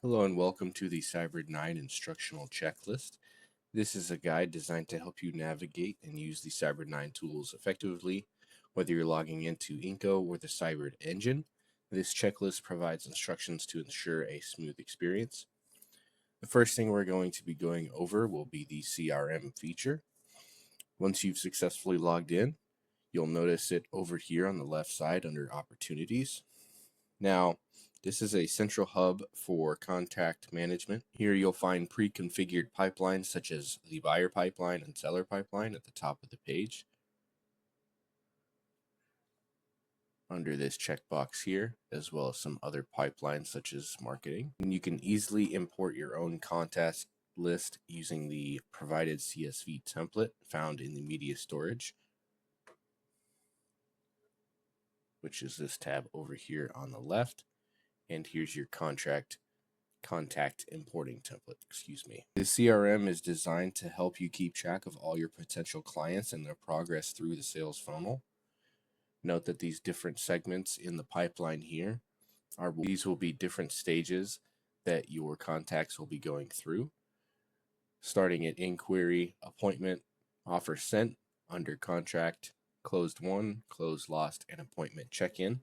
Hello and welcome to the Cybrid 9 instructional checklist. This is a guide designed to help you navigate and use the Cybrid 9 tools effectively, whether you're logging into Inco or the Cybrid engine. This checklist provides instructions to ensure a smooth experience. The first thing we're going to be going over will be the CRM feature. Once you've successfully logged in, you'll notice it over here on the left side under Opportunities. Now, this is a central hub for contact management. Here you'll find pre-configured pipelines such as the buyer pipeline and seller pipeline at the top of the page. Under this checkbox here, as well as some other pipelines such as marketing. And you can easily import your own contact list using the provided CSV template found in the media storage, which is this tab over here on the left. And here's your contact importing template, The CRM is designed to help you keep track of all your potential clients and their progress through the sales funnel. Note that these different segments in the pipeline here these will be different stages that your contacts will be going through, starting at inquiry, appointment, offer sent, under contract, closed won, closed lost, and appointment check-in.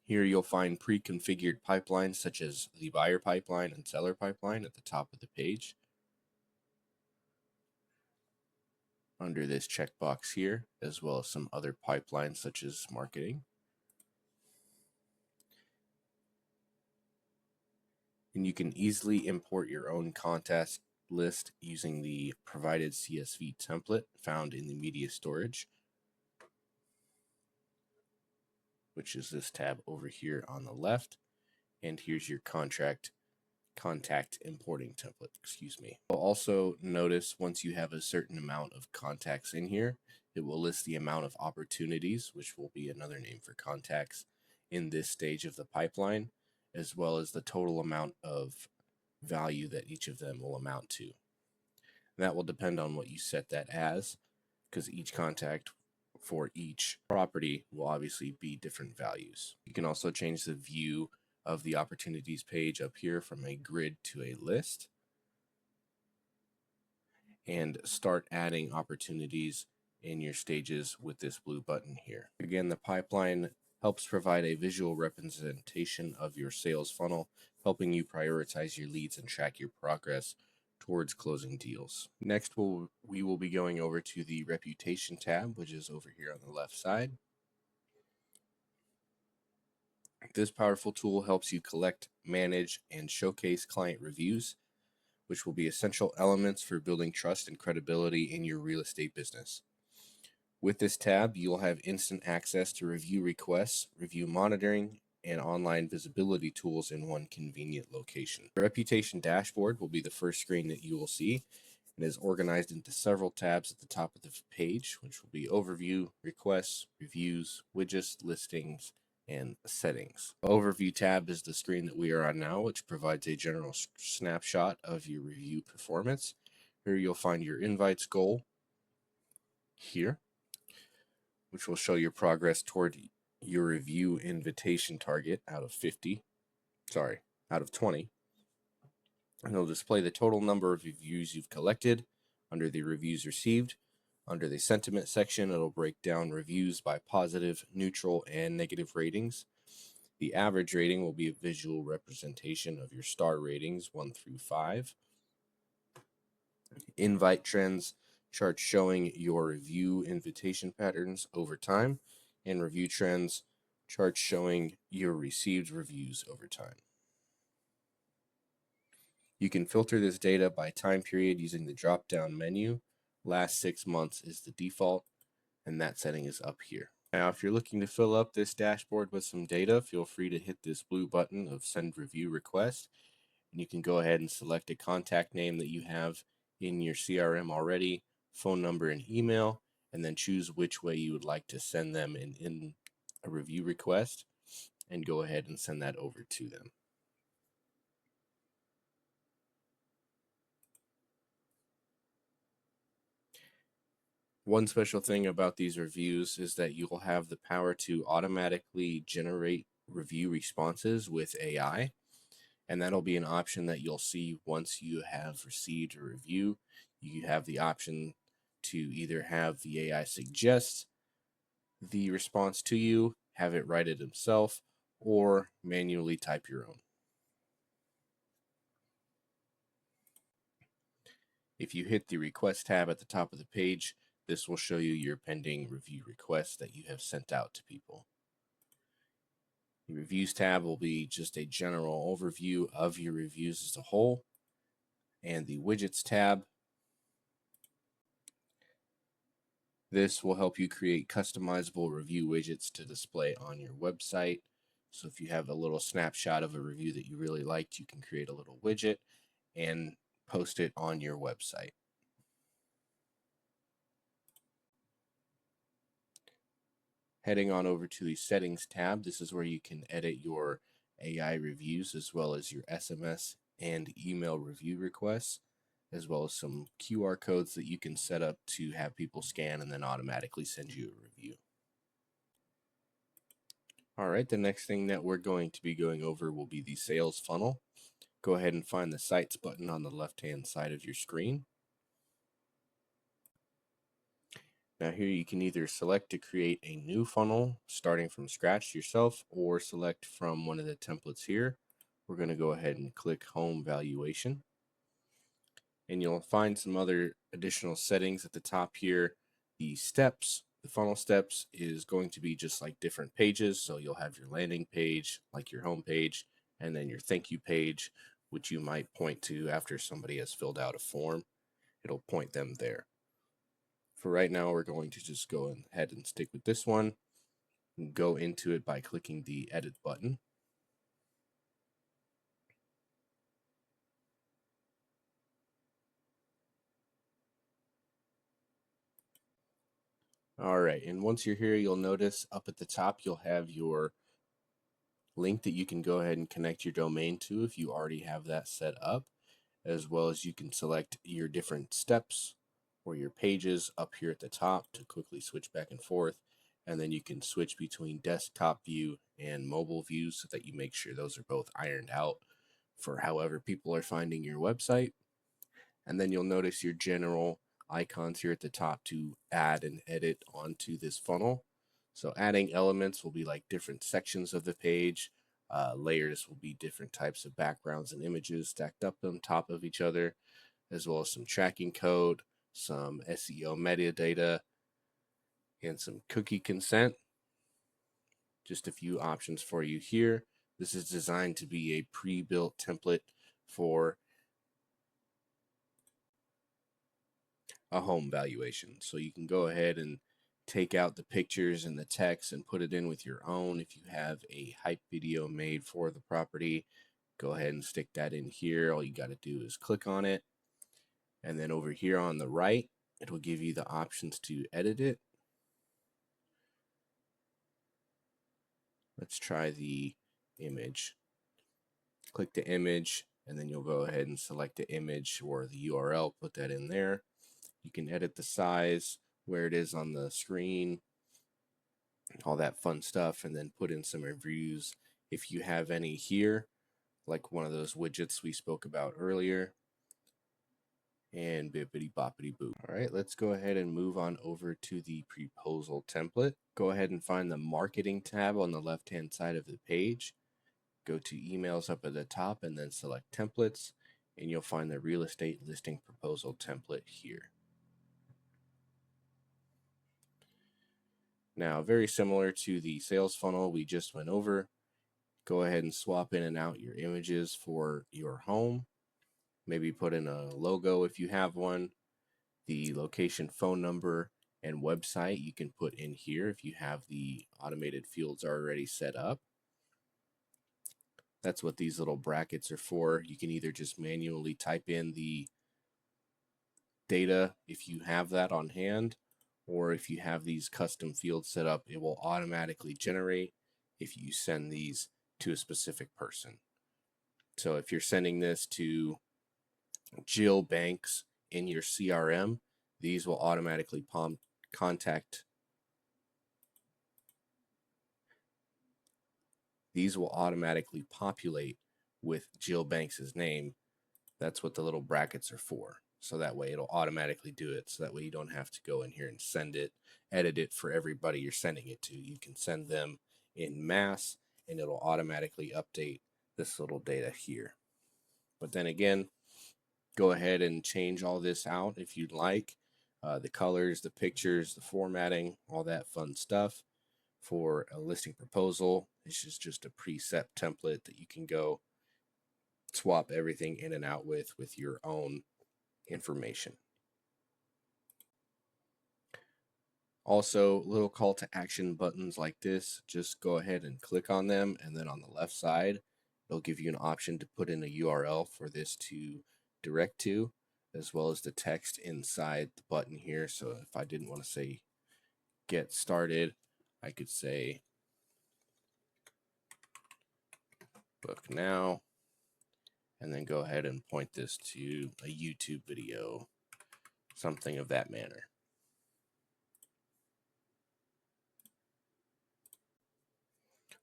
Here you'll find pre-configured pipelines such as the buyer pipeline and seller pipeline at the top of the page. Under this checkbox here, as well as some other pipelines such as marketing. And you can easily import your own contact list using the provided CSV template found in the media storage, which is this tab over here on the left. And here's your contact importing template, You'll also notice once you have a certain amount of contacts in here, it will list the amount of opportunities, which will be another name for contacts in this stage of the pipeline, as well as the total amount of value that each of them will amount to. That will depend on what you set that as, because each contact for each property will obviously be different values. You can also change the view of the opportunities page up here from a grid to a list, and start adding opportunities in your stages with this blue button here. Again, the pipeline helps provide a visual representation of your sales funnel, helping you prioritize your leads and track your progress towards closing deals. Next, we will be going over to the reputation tab, which is over here on the left side. This powerful tool helps you collect, manage, and showcase client reviews, which will be essential elements for building trust and credibility in your real estate business. With this tab, you'll have instant access to review requests, review monitoring, and online visibility tools in one convenient location. The reputation dashboard will be the first screen that you will see, and is organized into several tabs at the top of the page, which will be overview, requests, reviews, widgets, listings, and settings. The overview tab is the screen that we are on now, which provides a general snapshot of your review performance. Here you'll find your invites goal here, which will show your progress toward your review invitation target out of 20. And it'll display the total number of reviews you've collected. Under the reviews received, under the sentiment section, it'll break down reviews by positive, neutral, and negative ratings. The average rating will be a visual representation of your star ratings 1 through 5. Invite trends, charts showing your review invitation patterns over time, and review trends, charts showing your received reviews over time. You can filter this data by time period using the drop-down menu. Last 6 months is the default, and that setting is up here. Now, if you're looking to fill up this dashboard with some data, feel free to hit this blue button of Send Review Request, and you can go ahead and select a contact name that you have in your CRM already, phone number and email, and then choose which way you would like to send them in a review request, and go ahead and send that over to them. One special thing about these reviews is that you will have the power to automatically generate review responses with AI. And that'll be an option that you'll see once you have received a review. You have the option to either have the AI suggest the response to you, have it write it himself, or manually type your own. If you hit the request tab at the top of the page, this will show you your pending review requests that you have sent out to people. The reviews tab will be just a general overview of your reviews as a whole. And the widgets tab, this will help you create customizable review widgets to display on your website. So if you have a little snapshot of a review that you really liked, you can create a little widget and post it on your website. Heading on over to the settings tab, this is where you can edit your AI reviews as well as your SMS and email review requests, as well as some QR codes that you can set up to have people scan and then automatically send you a review. All right, the next thing that we're going to be going over will be the sales funnel. Go ahead and find the Sites button on the left-hand side of your screen. Now here you can either select to create a new funnel starting from scratch yourself, or select from one of the templates here. We're going to go ahead and click Home Valuation. And you'll find some other additional settings at the top here. The steps, the funnel steps is going to be just like different pages. So you'll have your landing page, like your home page, and then your thank you page, which you might point to after somebody has filled out a form. It'll point them there. For right now, we're going to just go ahead and stick with this one. Go into it by clicking the Edit button. All right, and once you're here, you'll notice up at the top, you'll have your link that you can go ahead and connect your domain to if you already have that set up, as well as you can select your different steps or your pages up here at the top to quickly switch back and forth. And then you can switch between desktop view and mobile view so that you make sure those are both ironed out for however people are finding your website. And then you'll notice your general icons here at the top to add and edit onto this funnel. So adding elements will be like different sections of the page. Layers will be different types of backgrounds and images stacked up on top of each other, as well as some tracking code, some SEO metadata, and some cookie consent. Just a few options for you here. This is designed to be a pre-built template for a home valuation. So you can go ahead and take out the pictures and the text and put it in with your own. If you have a hype video made for the property, go ahead and stick that in here. All you got to do is click on it. And then over here on the right, it will give you the options to edit it. Let's try the image. Click the image, and then you'll go ahead and select the image or the URL, put that in there. You can edit the size, where it is on the screen, all that fun stuff, and then put in some reviews if you have any here, like one of those widgets we spoke about earlier. And bippity boppity boop. All right, let's go ahead and move on over to the proposal template. Go ahead and find the marketing tab on the left hand side of the page. Go to emails up at the top and then select templates, and you'll find the real estate listing proposal template here. Now, very similar to the sales funnel we just went over, go ahead and swap in and out your images for your home. Maybe put in a logo if you have one. The location, phone number, and website you can put in here if you have the automated fields already set up. That's what these little brackets are for. You can either just manually type in the data if you have that on hand, or if you have these custom fields set up, it will automatically generate if you send these to a specific person. So if you're sending this to Jill Banks in your CRM, these will automatically contact these will automatically populate with Jill Banks's name. That's what the little brackets are for. So that way it'll automatically do it. So that way you don't have to go in here and send it, edit it for everybody you're sending it to. You can send them in mass and it'll automatically update this little data here. But then again, go ahead and change all this out if you'd like. The colors, the pictures, the formatting, all that fun stuff for a listing proposal. This is just a preset template that you can go swap everything in and out with your own information. Also, little call to action buttons like this, just go ahead and click on them, and then on the left side it'll give you an option to put in a URL for this to direct to, as well as the text inside the button here. So if I didn't want to say get started, I could say book now, and then go ahead and point this to a YouTube video, something of that manner.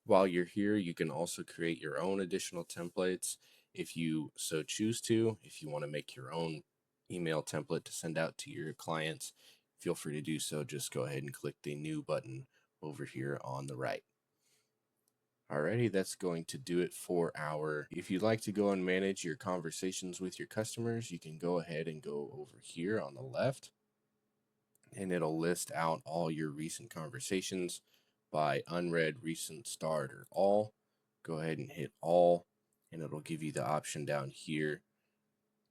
While you're here, you can also create your own additional templates if you so choose to. If you want to make your own email template to send out to your clients, feel free to do so. Just go ahead and click the new button over here on the right. Alrighty, that's going to do it for if you'd like to go and manage your conversations with your customers, you can go ahead and go over here on the left, and it'll list out all your recent conversations by unread, recent, starred, or all. Go ahead and hit all, and it'll give you the option down here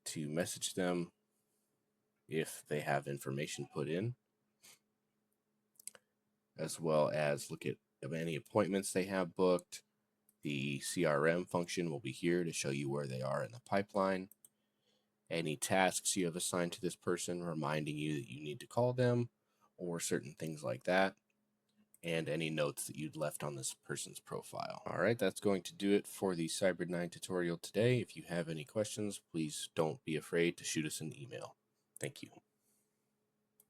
to message them if they have information put in, as well as look at any appointments they have booked. The CRM function will be here to show you where they are in the pipeline. Any tasks you have assigned to this person, reminding you that you need to call them, or certain things like that, and any notes that you'd left on this person's profile. All right, that's going to do it for the Cybrid 9 tutorial today. If you have any questions, please don't be afraid to shoot us an email. Thank you.